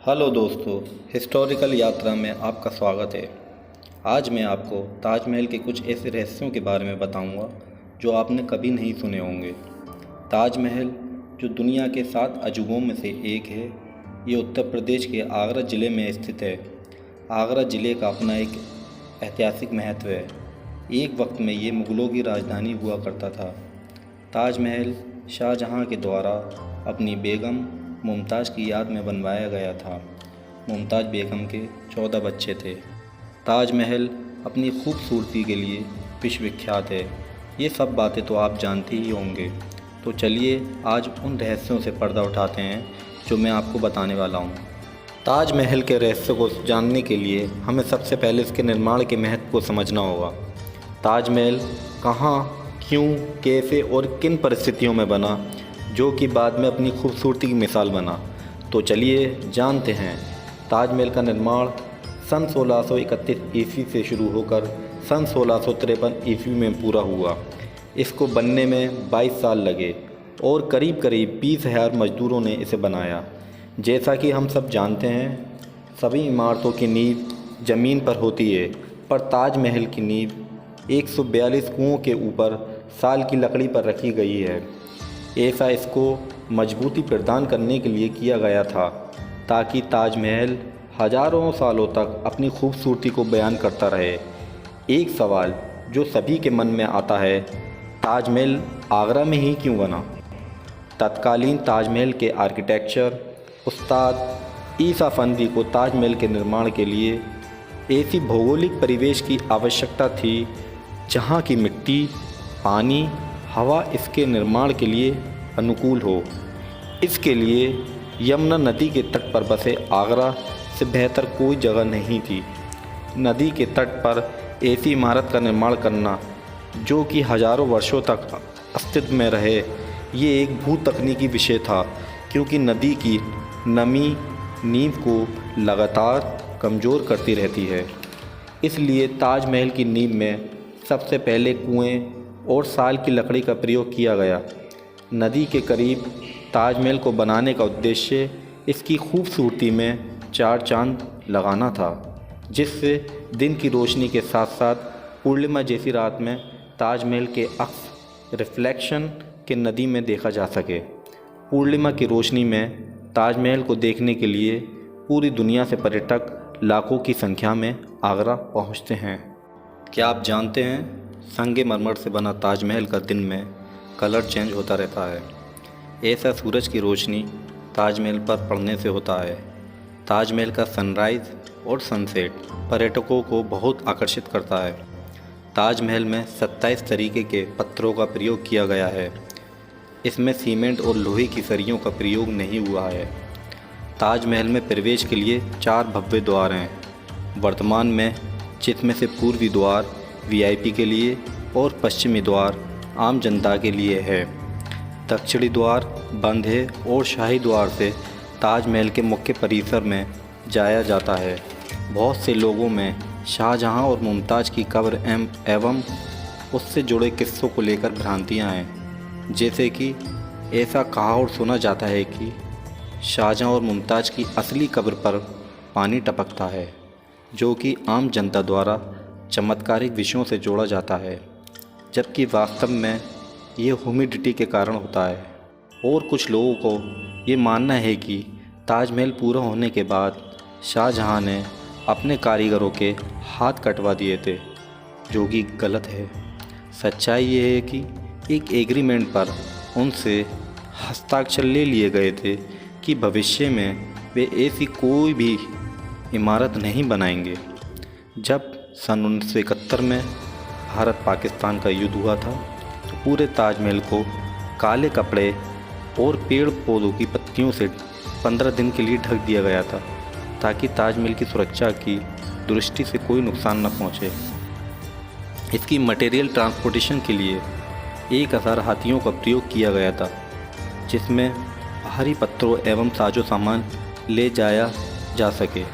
Hello दोस्तों, historical यात्रा में आपका स्वागत है। आज मैं आपको ताजमहल के कुछ ऐसे रहस्यों के बारे में बताऊंगा जो आपने कभी नहीं सुने होंगे। ताजमहल, जो दुनिया के 7 अजूबों में से एक है, ये उत्तर प्रदेश के आगरा ज़िले में स्थित है। आगरा ज़िले का अपना एक ऐतिहासिक महत्व है। एक वक्त में ये मुग़लों की राजधानी हुआ करता था। ताजमहल शाहजहाँ के द्वारा अपनी बेगम मुमताज़ की याद में बनवाया गया था। मुमताज़ बेगम के 14 बच्चे थे। ताजमहल अपनी खूबसूरती के लिए विश्व विख्यात है। ये सब बातें तो आप जानते ही होंगे। तो चलिए आज उन रहस्यों से पर्दा उठाते हैं जो मैं आपको बताने वाला हूँ। ताजमहल के रहस्य को जानने के लिए हमें सबसे पहले इसके निर्माण के महत्व को समझना होगा। ताजमहल कहाँ, क्यों, कैसे और किन परिस्थितियों में बना, जो कि बाद में अपनी खूबसूरती की मिसाल बना। तो चलिए जानते हैं। ताजमहल का निर्माण सन 1631 ईस्वी से शुरू होकर सन 1653 ईस्वी में पूरा हुआ। इसको बनने में 22 साल लगे और करीब करीब 20,000 मजदूरों ने इसे बनाया। जैसा कि हम सब जानते हैं, सभी इमारतों की नींव ज़मीन पर होती है, पर ताजमहल की नींव 142 कुओं के ऊपर साल की लकड़ी पर रखी गई है। ऐसा इसको मजबूती प्रदान करने के लिए किया गया था ताकि ताजमहल हज़ारों सालों तक अपनी खूबसूरती को बयान करता रहे। एक सवाल जो सभी के मन में आता है, ताजमहल आगरा में ही क्यों बना? तत्कालीन ताजमहल के आर्किटेक्चर उस्ताद ईसा अफंदी को ताजमहल के निर्माण के लिए ऐसी भौगोलिक परिवेश की आवश्यकता थी जहाँ की मिट्टी, पानी, हवा इसके निर्माण के लिए अनुकूल हो। इसके लिए यमुना नदी के तट पर बसे आगरा से बेहतर कोई जगह नहीं थी। नदी के तट पर ऐसी इमारत का निर्माण करना जो कि हज़ारों वर्षों तक अस्तित्व में रहे, ये एक भू तकनीकी विषय था, क्योंकि नदी की नमी नींव को लगातार कमज़ोर करती रहती है। इसलिए ताजमहल की नींव में सबसे पहले कुएं और साल की लकड़ी का प्रयोग किया गया। नदी के करीब ताजमहल को बनाने का उद्देश्य इसकी खूबसूरती में 4 चांद लगाना था, जिससे दिन की रोशनी के साथ साथ पूर्णिमा जैसी रात में ताजमहल के अक्स रिफ्लेक्शन के नदी में देखा जा सके। पूर्णिमा की रोशनी में ताजमहल को देखने के लिए पूरी दुनिया से पर्यटक लाखों की संख्या में आगरा पहुंचते हैं। क्या आप जानते हैं, संगमरमर से बना ताजमहल का दिन में कलर चेंज होता रहता है। ऐसा सूरज की रोशनी ताजमहल पर पड़ने से होता है। ताजमहल का सनराइज़ और सनसेट पर्यटकों को बहुत आकर्षित करता है। ताजमहल में 27 तरीके के पत्थरों का प्रयोग किया गया है। इसमें सीमेंट और लोहे की सरियों का प्रयोग नहीं हुआ है। ताजमहल में प्रवेश के लिए 4 भव्य द्वार हैं वर्तमान में, जिसमें से पूर्वी द्वार वीआईपी के लिए और पश्चिमी द्वार आम जनता के लिए है। दक्षिणी द्वार बंद है और शाही द्वार से ताजमहल के मुख्य परिसर में जाया जाता है। बहुत से लोगों में शाहजहाँ और मुमताज़ की कब्र एवं उससे जुड़े किस्सों को लेकर भ्रांतियाँ हैं। जैसे कि ऐसा कहा और सुना जाता है कि शाहजहाँ और मुमताज़ की असली कब्र पर पानी टपकता है, जो कि आम जनता द्वारा चमत्कारिक विषयों से जोड़ा जाता है, जबकि वास्तव में ये ह्यूमिडिटी के कारण होता है। और कुछ लोगों को ये मानना है कि ताजमहल पूरा होने के बाद शाहजहाँ ने अपने कारीगरों के हाथ कटवा दिए थे, जो कि गलत है। सच्चाई ये है कि एक एग्रीमेंट पर उनसे हस्ताक्षर ले लिए गए थे कि भविष्य में वे ऐसी कोई भी इमारत नहीं बनाएंगे। जब सन 1971 में भारत पाकिस्तान का युद्ध हुआ था, तो पूरे ताजमहल को काले कपड़े और पेड़ पौधों की पत्तियों से 15 दिन के लिए ढक दिया गया था, ताकि ताजमहल की सुरक्षा की दृष्टि से कोई नुकसान न पहुंचे। इसकी मटेरियल ट्रांसपोर्टेशन के लिए 1000 हाथियों का प्रयोग किया गया था, जिसमें भारी पत्थरों एवं साजो सामान ले जाया जा सके।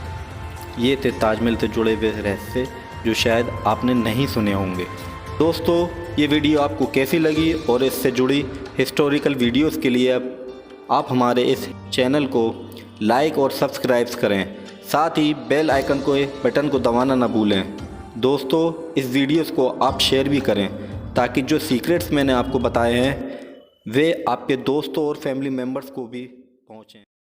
ये थे ताजमहल से जुड़े हुए रहस्य जो शायद आपने नहीं सुने होंगे। दोस्तों, ये वीडियो आपको कैसी लगी और इससे जुड़ी हिस्टोरिकल वीडियोस के लिए आप हमारे इस चैनल को लाइक और सब्सक्राइब करें। साथ ही बेल आइकन को बटन को दबाना ना भूलें। दोस्तों, इस वीडियोस को आप शेयर भी करें ताकि जो सीक्रेट्स मैंने आपको बताए हैं वे आपके दोस्तों और फैमिली मेम्बर्स को भी